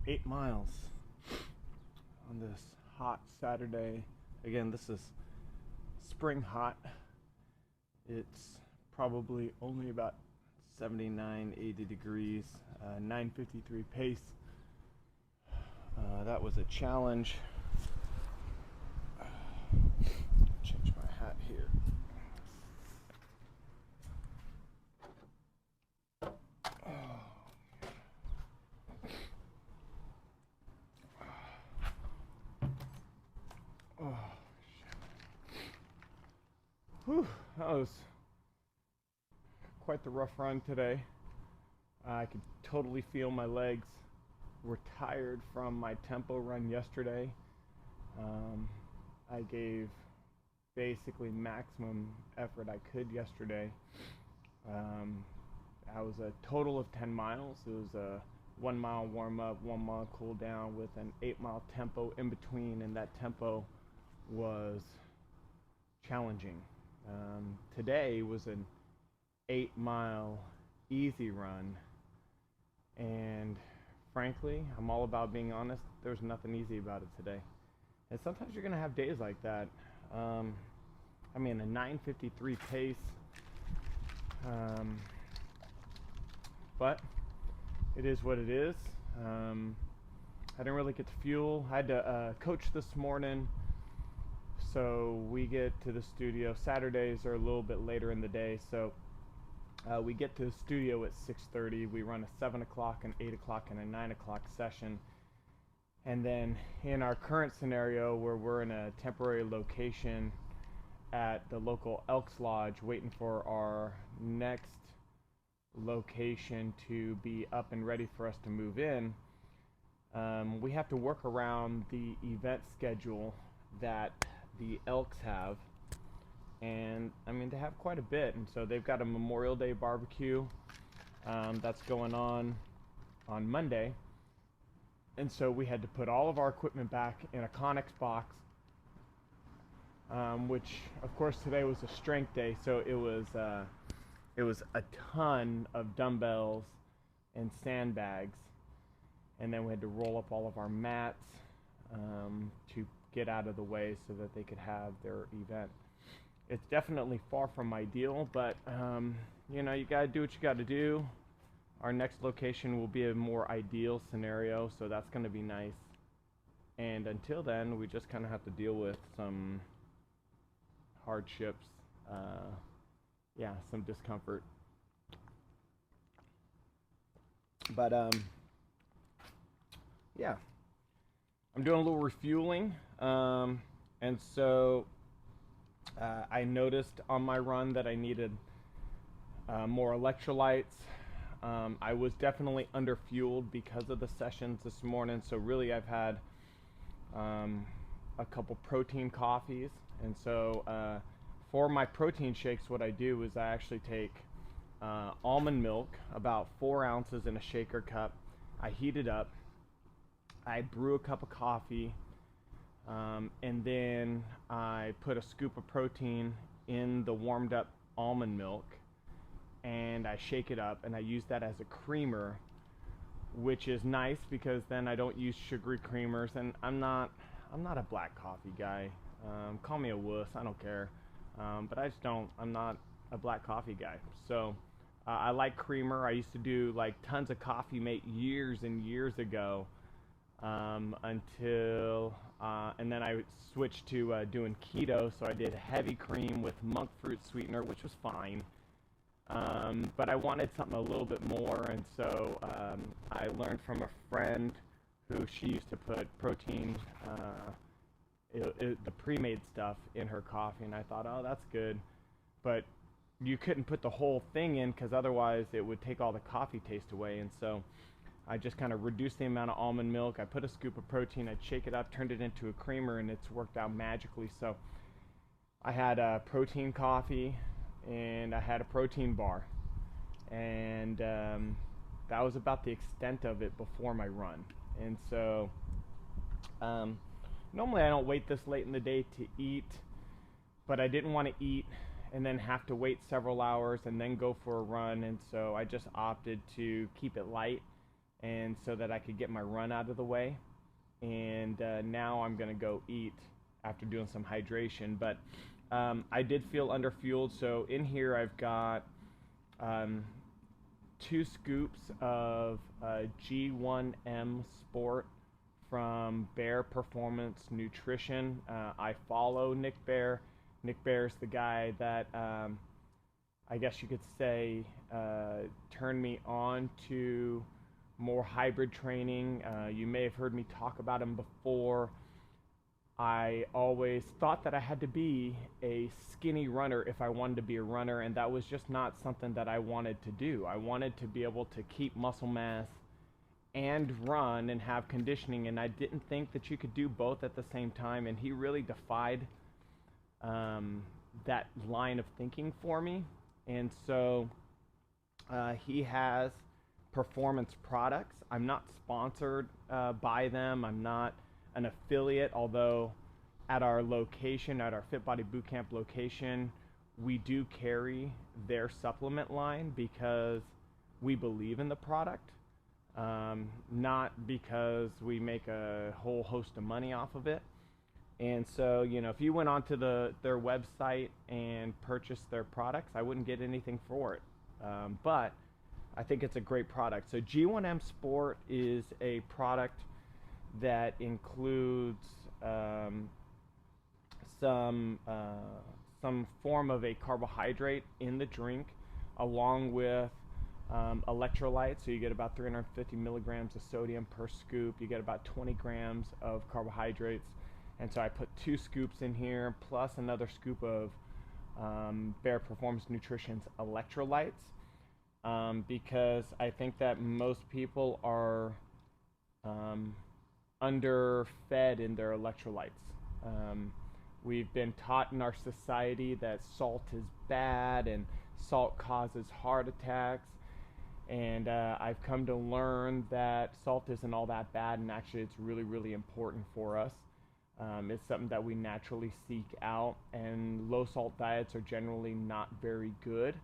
8 miles on this hot Saturday. Again, this is spring hot. It's probably only about 79, 80 degrees, 9:53 pace. That was a challenge. Change my hat here. Whew, that was quite the rough run today. I could totally feel my legs were tired from my tempo run yesterday. I gave basically maximum effort I could yesterday. I was a total of 10 miles. It was a 1 mile warm up, 1 mile cool down with an 8 mile tempo in between, and that tempo was challenging. Today was an 8 mile easy run, and frankly, I'm all about being honest. There's nothing easy about it today. And sometimes you're going to have days like that. A 9:53 pace. But it is what it is. I didn't really get to fuel. I had to coach this morning. So we get to the studio. Saturdays are a little bit later in the day. So we get to the studio at 6:30. We run a 7 o'clock, an 8 o'clock, and a 9 o'clock session. And then in our current scenario, where we're in a temporary location at the local Elks Lodge, waiting for our next location to be up and ready for us to move in, we have to work around the event schedule that the Elks have. And they have quite a bit, and so they've got a Memorial Day barbecue that's going on Monday, and so we had to put all of our equipment back in a Connex box, which of course today was a strength day, so it was a ton of dumbbells and sandbags, and then we had to roll up all of our mats to get out of the way so that they could have their event. It's definitely far from ideal, but you gotta do what you gotta do. Our next location will be a more ideal scenario, so that's gonna be nice. And until then, we just kind of have to deal with some hardships, some discomfort. But I'm doing a little refueling, and so I noticed on my run that I needed more electrolytes. I was definitely underfueled because of the sessions this morning, so really I've had a couple protein coffees, and so for my protein shakes, what I do is I actually take almond milk, about 4 ounces in a shaker cup. I heat it up, I brew a cup of coffee, and then I put a scoop of protein in the warmed up almond milk, and I shake it up, and I use that as a creamer, which is nice because then I don't use sugary creamers. And I'm not a black coffee guy. Call me a wuss, I don't care. But I'm not a black coffee guy. So I like creamer. I used to do like tons of Coffee Mate years and years ago. Until and then I switched to doing keto, so I did heavy cream with monk fruit sweetener, which was fine, but I wanted something a little bit more, and so I learned from a friend who she used to put protein, the pre-made stuff in her coffee, and I thought, oh, that's good, but you couldn't put the whole thing in because otherwise it would take all the coffee taste away, and so I just kind of reduced the amount of almond milk. I put a scoop of protein, I'd shake it up, turned it into a creamer, and it's worked out magically. So I had a protein coffee, and I had a protein bar. And that was about the extent of it before my run. And so normally I don't wait this late in the day to eat, but I didn't want to eat and then have to wait several hours and then go for a run. And so I just opted to keep it light and so that I could get my run out of the way. And now I'm going to go eat after doing some hydration. But I did feel underfueled, so in here I've got 2 scoops of G1M Sport from Bear Performance Nutrition. I follow Nick Bear. Nick Bear's the guy that I guess you could say turned me on to more hybrid training. You may have heard me talk about him before. I always thought that I had to be a skinny runner if I wanted to be a runner, and that was just not something that I wanted to do. I wanted to be able to keep muscle mass and run and have conditioning, and I didn't think that you could do both at the same time, and he really defied that line of thinking for me. And so he has performance products. I'm not sponsored by them. I'm not an affiliate, although at our location, at our Fit Body Bootcamp location, we do carry their supplement line because we believe in the product, not because we make a whole host of money off of it. And so, if you went onto their website and purchased their products, I wouldn't get anything for it. But I think it's a great product. So G1M Sport is a product that includes some form of a carbohydrate in the drink, along with electrolytes. So you get about 350 milligrams of sodium per scoop. You get about 20 grams of carbohydrates. And so I put 2 scoops in here, plus another scoop of Bear Performance Nutrition's electrolytes, because I think that most people are underfed in their electrolytes. We've been taught in our society that salt is bad and salt causes heart attacks, and I've come to learn that salt isn't all that bad, and actually it's really, really important for us. It's something that we naturally seek out, and low salt diets are generally not very good.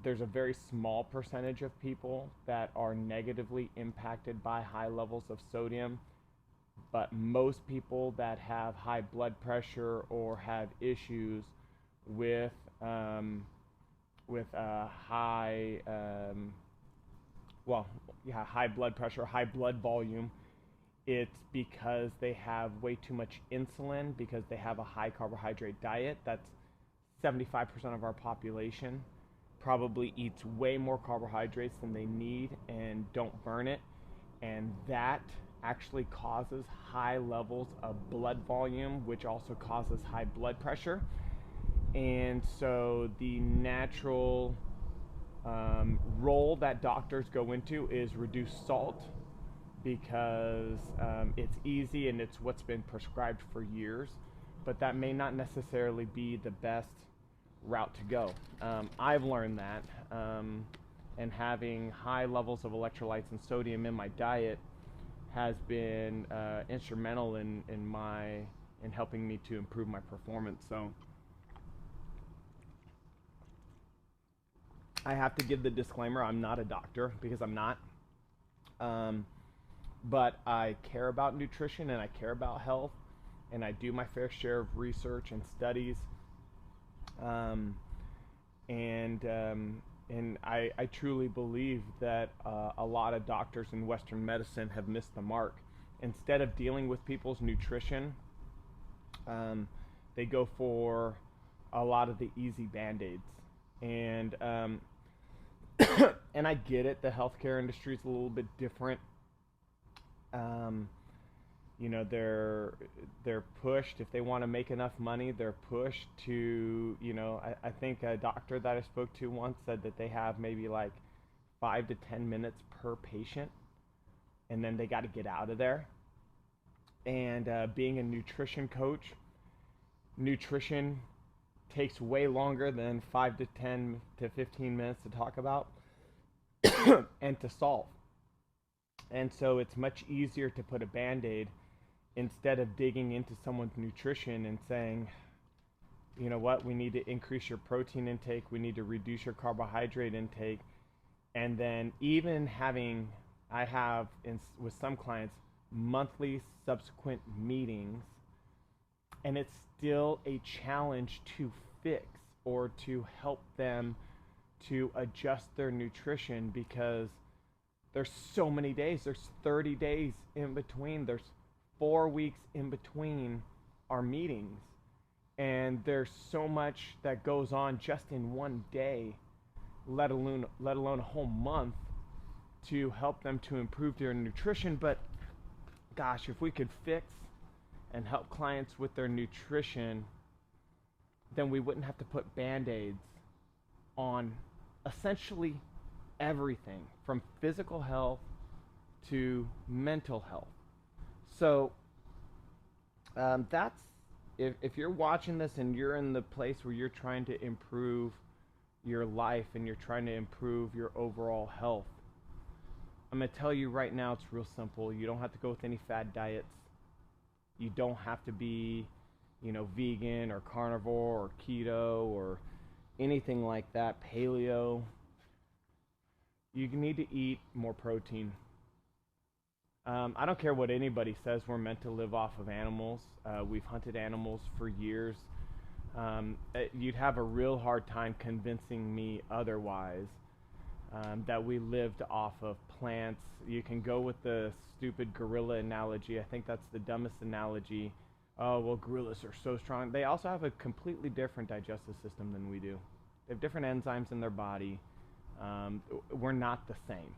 There's a very small percentage of people that are negatively impacted by high levels of sodium, but most people that have high blood pressure or have issues with high blood pressure, high blood volume, it's because they have way too much insulin because they have a high carbohydrate diet. That's 75% of our population probably eats way more carbohydrates than they need and don't burn it, and that actually causes high levels of blood volume, which also causes high blood pressure. And so the natural role that doctors go into is reduce salt, because it's easy and it's what's been prescribed for years, but that may not necessarily be the best route to go. I've learned that, and having high levels of electrolytes and sodium in my diet has been instrumental in helping me to improve my performance. So I have to give the disclaimer, I'm not a doctor, because I'm not. But I care about nutrition and I care about health, and I do my fair share of research and studies. And I truly believe that a lot of doctors in Western medicine have missed the mark. Instead of dealing with people's nutrition, they go for a lot of the easy band-aids. And and I get it, the healthcare industry is a little bit different. They're pushed, if they want to make enough money, they're pushed to, I think a doctor that I spoke to once said that they have maybe like 5 to 10 minutes per patient, and then they got to get out of there. And being a nutrition coach, nutrition takes way longer than 5 to 10 to 15 minutes to talk about and to solve. And so it's much easier to put a band-aid instead of digging into someone's nutrition and saying, you know what, we need to increase your protein intake, we need to reduce your carbohydrate intake, And then even having, I have with some clients monthly subsequent meetings, and it's still a challenge to fix or to help them to adjust their nutrition, because there's so many days. There's 30 days in between. There's 4 weeks in between our meetings. And there's so much that goes on just in one day, let alone a whole month, to help them to improve their nutrition. But gosh, if we could fix and help clients with their nutrition, then we wouldn't have to put band-aids on essentially everything from physical health to mental health. So that's, if you're watching this and you're in the place where you're trying to improve your life and you're trying to improve your overall health, I'm going to tell you right now, it's real simple. You don't have to go with any fad diets. You don't have to be, vegan or carnivore or keto or anything like that, paleo. You need to eat more protein. I don't care what anybody says, we're meant to live off of animals. We've hunted animals for years. You'd have a real hard time convincing me otherwise, that we lived off of plants. You can go with the stupid gorilla analogy. I think that's the dumbest analogy. Oh, well, gorillas are so strong. They also have a completely different digestive system than we do. They have different enzymes in their body. We're not the same.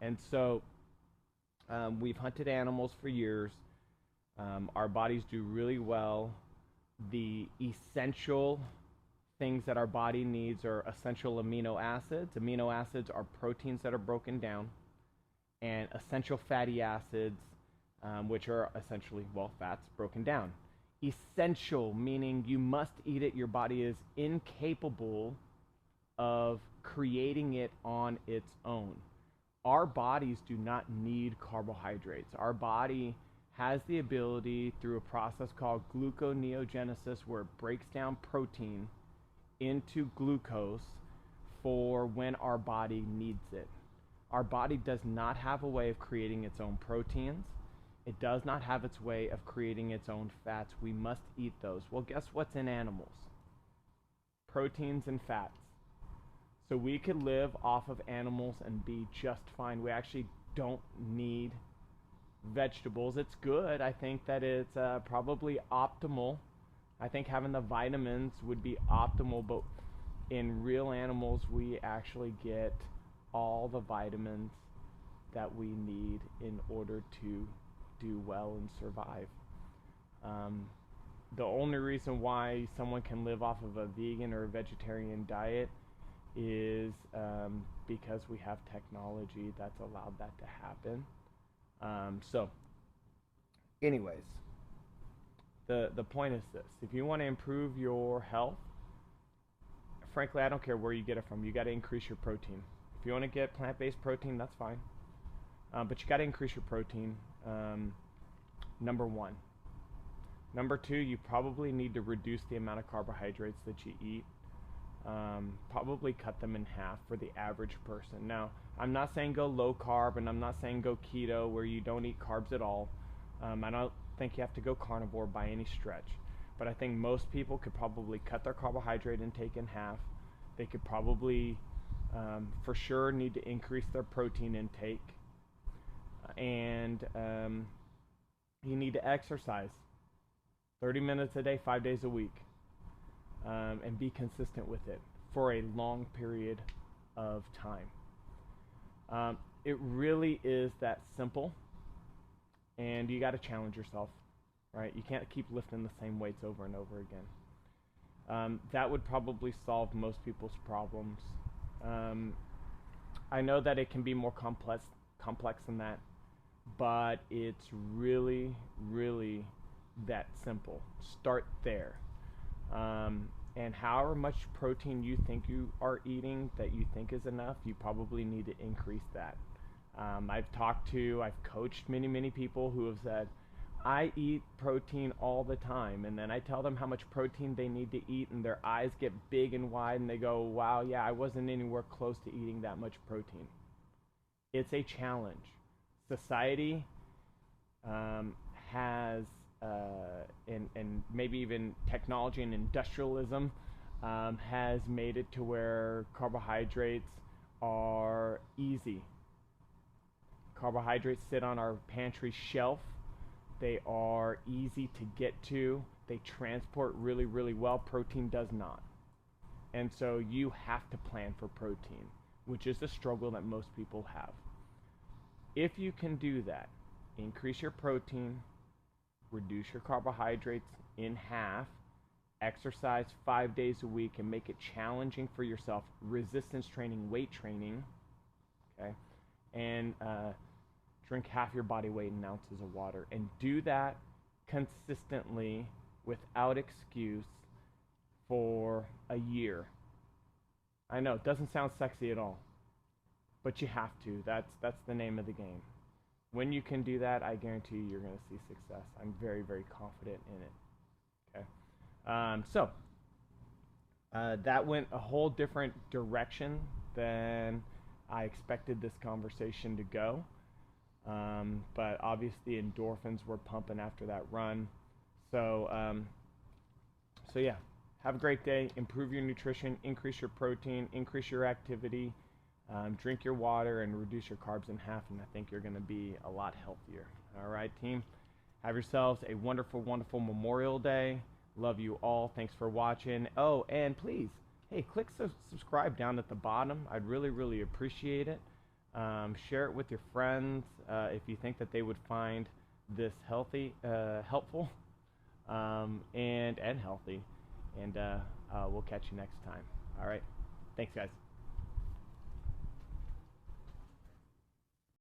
And so we've hunted animals for years. Our bodies do really well. The essential things that our body needs are essential amino acids. Amino acids are proteins that are broken down, and essential fatty acids, which are essentially, fats broken down. Essential, meaning you must eat it. Your body is incapable of creating it on its own. Our bodies do not need carbohydrates. Our body has the ability, through a process called gluconeogenesis, where it breaks down protein into glucose for when our body needs it. Our body does not have a way of creating its own proteins. It does not have its way of creating its own fats. We must eat those. Well, guess what's in animals? Proteins and fats. So we could live off of animals and be just fine. We actually don't need vegetables. It's good. I think that it's probably optimal. I think having the vitamins would be optimal, but in real animals, we actually get all the vitamins that we need in order to do well and survive. The only reason why someone can live off of a vegan or a vegetarian diet is because we have technology that's allowed that to happen. So anyways, the point is this: if you want to improve your health, frankly, I don't care where you get it from. You got to increase your protein. If you want to get plant-based protein, that's fine, but you got to increase your protein. Number one. Number two, you probably need to reduce the amount of carbohydrates that you eat. Probably cut them in half for the average person. Now, I'm not saying go low carb, and I'm not saying go keto where you don't eat carbs at all. I don't think you have to go carnivore by any stretch, but I think most people could probably cut their carbohydrate intake in half. They could probably, for sure, need to increase their protein intake, and you need to exercise 30 minutes a day, 5 days a week. And be consistent with it for a long period of time. It really is that simple, and you got to challenge yourself, right? You can't keep lifting the same weights over and over again. That would probably solve most people's problems. I know that it can be more complex than that, but it's really, really that simple. Start there. And however much protein you think you are eating that you think is enough, you probably need to increase that. I've coached many people who have said, I eat protein all the time, and then I tell them how much protein they need to eat, and their eyes get big and wide, and they go, wow, yeah, I wasn't anywhere close to eating that much protein. It's a challenge. Society has, and maybe even technology and industrialism has made it to where carbohydrates are easy. Carbohydrates sit on our pantry shelf. They are easy to get to. They transport really, really well. Protein does not. And so you have to plan for protein, which is a struggle that most people have. If you can do that, increase your protein, reduce your carbohydrates in half, exercise 5 days a week, and make it challenging for yourself. Resistance training, weight training, okay, and drink half your body weight in ounces of water, and do that consistently without excuse for a year. I know it doesn't sound sexy at all, but you have to. That's the name of the game. When you can do that, I guarantee you're going to see success. I'm very, very confident in it. Okay. That went a whole different direction than I expected this conversation to go. But obviously endorphins were pumping after that run. So yeah, have a great day. Improve your nutrition, increase your protein, increase your activity, drink your water, and reduce your carbs in half, and I think you're going to be a lot healthier. All right, team. Have yourselves a wonderful, wonderful Memorial Day. Love you all. Thanks for watching. Oh, and please, hey, click subscribe down at the bottom. I'd really, really appreciate it. Share it with your friends if you think that they would find this helpful, and healthy. And we'll catch you next time. All right. Thanks, guys.